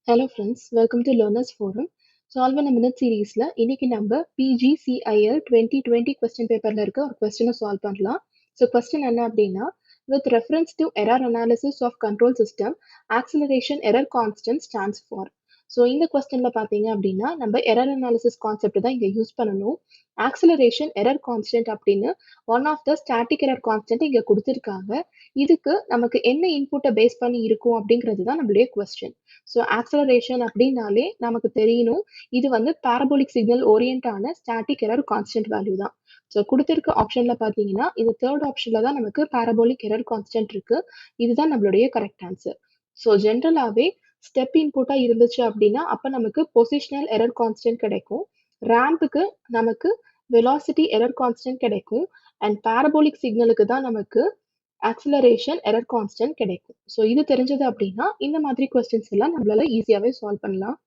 Hello friends, welcome to Learners Forum. Solve in a Minute சீரீஸ்ல இன்னைக்கு நம்ம PGCIL 2020 question பேப்பர்ல இருக்க ஒரு கொஸ்டினை சால்வ் பண்ணலாம். ஸோ கொஸ்டின் என்ன அப்படின்னா, with reference to error analysis of control system, acceleration error constant stands for. So இந்த கொஸ்டின்ல பார்த்தீங்க அப்படின்னா நம்ம எரர் அனாலிசிஸ் கான்செப்ட் தான் இங்கே யூஸ் பண்ணணும். ஆக்சிலரேஷன் எரர் கான்ஸ்டன்ட் அப்படின்னு one of the static error constant இங்கே கொடுத்துருக்காங்க. இதுக்கு நமக்கு என்ன இன்புட்டை பேஸ் பண்ணி இருக்கும் அப்படிங்கிறது தான் நம்மளுடைய கொஸ்டின். ஸோ ஆக்சலரேஷன் அப்படின்னாலே நமக்கு தெரியணும், இது வந்து பாரபோலிக் சிக்னல் ஓரியன்டான ஸ்டாட்டிக் எரர் கான்ஸ்டன்ட் வேல்யூ தான். ஸோ கொடுத்துருக்க ஆப்ஷன்ல பார்த்தீங்கன்னா இந்த தேர்ட் ஆப்ஷன்ல தான் நமக்கு பாரபோலிக் எரர் கான்ஸ்டன்ட் இருக்கு. இதுதான் நம்மளுடைய கரெக்ட் ஆன்சர். ஸோ ஜென்ரலாகவே ஸ்டெப் இன்புட்டா இருந்துச்சு அப்படின்னா அப்போ நமக்கு பொசிஷனல் எரர் கான்ஸ்டன்ட் கிடைக்கும். ரேம்புக்கு நமக்கு வெலாசிட்டி எரர் கான்ஸ்டன்ட் கிடைக்கும். அண்ட் பாரபோலிக் சிக்னலுக்கு தான் நமக்கு ஆக்சிலரேஷன் எரர் கான்ஸ்டன்ட் கிடைக்கும். ஸோ இது தெரிஞ்சது அப்படின்னா இந்த மாதிரி கொஸ்டின்ஸ் எல்லாம் நம்மளால ஈஸியாவே சால்வ் பண்ணலாம்.